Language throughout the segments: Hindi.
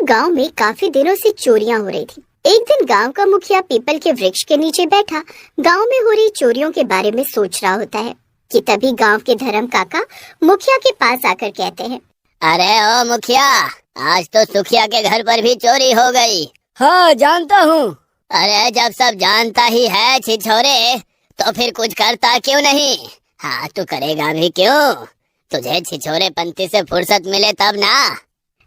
गांव में काफी दिनों से चोरियां हो रही थी। एक दिन गांव का मुखिया पीपल के वृक्ष के नीचे बैठा गांव में हो रही चोरियों के बारे में सोच रहा होता है कि तभी गांव के धर्म काका मुखिया के पास आकर कहते हैं, अरे ओ मुखिया, आज तो सुखिया के घर पर भी चोरी हो गई। हाँ जानता हूँ। अरे जब सब जानता ही है छिछोरे, तो फिर कुछ करता क्यों नहीं? हाँ तू करेगा भी क्यों? तुझे छिछोरे पंथी से फुर्सत मिले तब ना।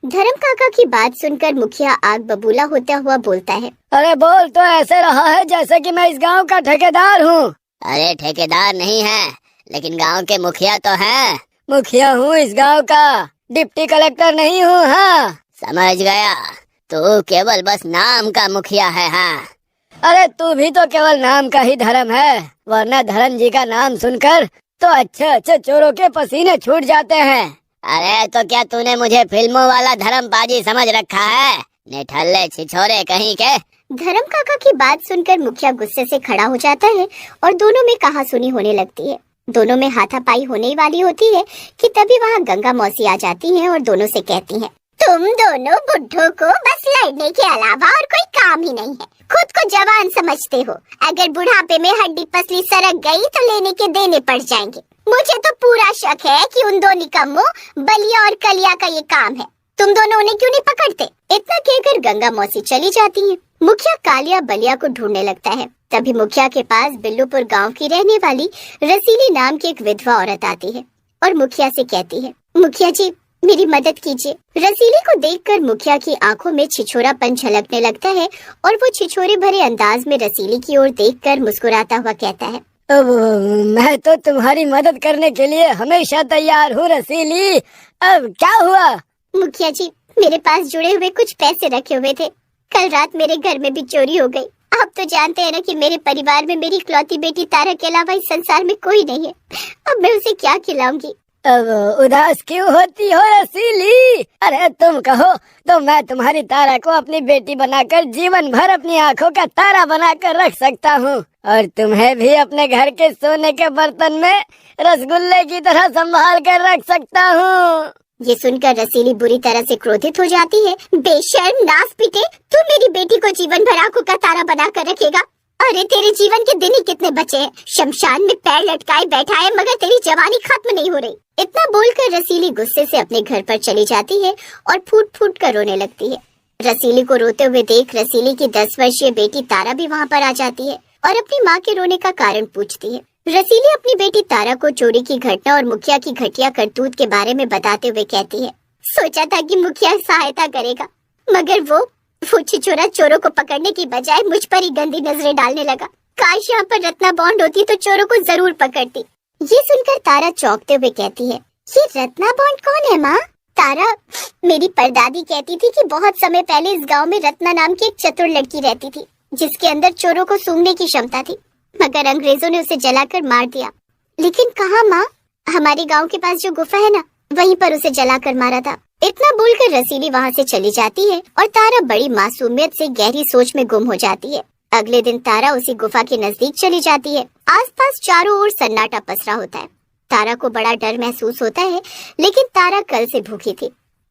धर्म काका की बात सुनकर मुखिया आग बबूला होता हुआ बोलता है, अरे बोल तो ऐसे रहा है जैसे कि मैं इस गांव का ठेकेदार हूँ। अरे ठेकेदार नहीं है, लेकिन गांव के मुखिया तो हैं। मुखिया हूँ इस गांव का, डिप्टी कलेक्टर नहीं हूँ। हाँ समझ गया, तू केवल बस नाम का मुखिया है। हाँ अरे तू भी तो केवल नाम का ही धर्म है, वरना धर्म जी का नाम सुनकर तो अच्छे अच्छे चोरों के पसीने छूट जाते हैं। अरे तो क्या तूने मुझे फिल्मों वाला धर्मबाजी समझ रखा है? निठल्ले छिछोरे कहीं के। धर्म काका की बात सुनकर मुखिया गुस्से से खड़ा हो जाता है और दोनों में कहासुनी होने लगती है। दोनों में हाथापाई होने वाली होती है कि तभी वहाँ गंगा मौसी आ जाती हैं और दोनों से कहती हैं, तुम दोनों बुड्ढों को बस लड़ने के अलावा और कोई काम ही नहीं है। खुद को जवान समझते हो, अगर बुढ़ापे में हड्डी पसली सरक गई तो लेने के देने पड़ जाएंगे। मुझे तो पूरा शक है कि उन दो निकम्मों बलिया और कलिया का ये काम है। तुम दोनों उन्हें क्यों नहीं पकड़ते? इतना कहकर गंगा मौसी चली जाती हैं। मुखिया कालिया बलिया को ढूंढने लगता है। तभी मुखिया के पास बिल्लूपुर गांव की रहने वाली रसीली नाम की एक विधवा औरत आती है और मुखिया से कहती है, मुखिया जी मेरी मदद कीजिए। रसीली को देखकर मुखिया की आंखों में छिछोरापन झलकने लगता है और वो छिछोरे भरे अंदाज में रसीली की ओर देखकर मुस्कुराता हुआ कहता है, अब मैं तो तुम्हारी मदद करने के लिए हमेशा तैयार हूँ रसीली। अब क्या हुआ? मुखिया जी मेरे पास जुड़े हुए कुछ पैसे रखे हुए थे, कल रात मेरे घर में भी चोरी हो गई। आप तो जानते हैं ना कि मेरे परिवार में मेरी इकलौती बेटी तारा के अलावा इस संसार में कोई नहीं है। अब मैं उसे क्या खिलाऊंगी? अब उदास क्यों होती हो रसीली? अरे तुम कहो तो मैं तुम्हारी तारा को अपनी बेटी बनाकर जीवन भर अपनी आंखों का तारा बनाकर रख सकता हूँ, और तुम्हें भी अपने घर के सोने के बर्तन में रसगुल्ले की तरह संभाल कर रख सकता हूँ। ये सुनकर रसीली बुरी तरह से क्रोधित हो जाती है। बेशर्म नास पीटे, तू मेरी बेटी को जीवन भर आंखों का तारा बना कर रखेगा? अरे तेरे जीवन के दिन ही कितने बचे हैं? शमशान में पैर लटकाए बैठा है, मगर तेरी जवानी खत्म नहीं हो रही। इतना बोलकर रसीली गुस्से से अपने घर पर चली जाती है और फूट फूट कर रोने लगती है। रसीली को रोते हुए देख रसीली की 10 वर्षीय बेटी तारा भी वहाँ पर आ जाती है और अपनी माँ के रोने का कारण पूछती है। रसीली अपनी बेटी तारा को चोरी की घटना और मुखिया की घटिया करतूत के बारे में बताते हुए कहती है, सोचा था कि मुखिया सहायता करेगा, मगर वो छिछोरा चोरों को पकड़ने की बजाय मुझ पर ही गंदी नजरें डालने लगा। काश यहाँ पर रत्ना बॉन्ड होती तो चोरों को जरूर पकड़ती। ये सुनकर तारा चौंकते हुए कहती है, ये रत्ना बॉन्ड कौन है माँ? तारा, मेरी परदादी कहती थी कि बहुत समय पहले इस गांव में रत्ना नाम की एक चतुर लड़की रहती थी, जिसके अंदर चोरों को सूंघने की क्षमता थी, मगर अंग्रेजों ने उसे जलाकर मार दिया। लेकिन कहाँ माँ? हमारे गांव के पास जो गुफा है ना, वहीं पर उसे जलाकर मारा था। इतना बोलकर रसीली वहाँ से चली जाती है और तारा बड़ी मासूमियत से गहरी सोच में गुम हो जाती है। अगले दिन तारा उसी गुफा के नजदीक चली जाती है। आसपास चारों ओर सन्नाटा पसरा होता है। तारा को बड़ा डर महसूस होता है, लेकिन तारा कल से भूखी थी।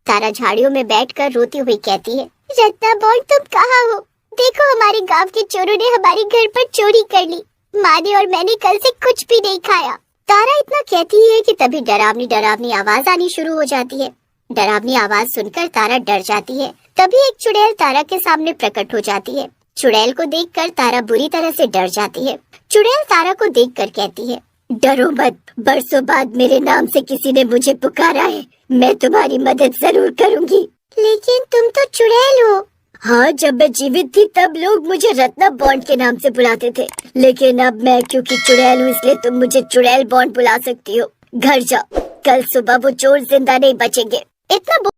तारा झाड़ियों में बैठकर रोती हुई कहती है, रत्ना बॉन्ड तुम कहाँ हो? देखो हमारे गांव के चोरों ने हमारे घर पर चोरी कर ली। माँ ने और मैंने कल से कुछ भी नहीं खाया। तारा इतना कहती है कि तभी डरावनी डरावनी आवाज आनी शुरू हो जाती है। डरावनी आवाज सुनकर तारा डर जाती है। तभी एक चुड़ैल तारा के सामने प्रकट हो जाती है। चुड़ैल को देखकर तारा बुरी तरह से डर जाती है। चुड़ैल तारा को देखकर कहती है, डरो मत, बरसों बाद मेरे नाम से किसी ने मुझे पुकारा है, मैं तुम्हारी मदद जरूर करूंगी। लेकिन तुम तो चुड़ैल हो। हाँ, जब मैं जीवित थी तब लोग मुझे रत्ना बॉन्ड के नाम से बुलाते थे, लेकिन अब मैं क्योंकि चुड़ैल हूँ इसलिए तुम मुझे चुड़ैल बॉन्ड बुला सकती हो। घर जाओ, कल सुबह वो चोर जिंदा नहीं बचेंगे। इतना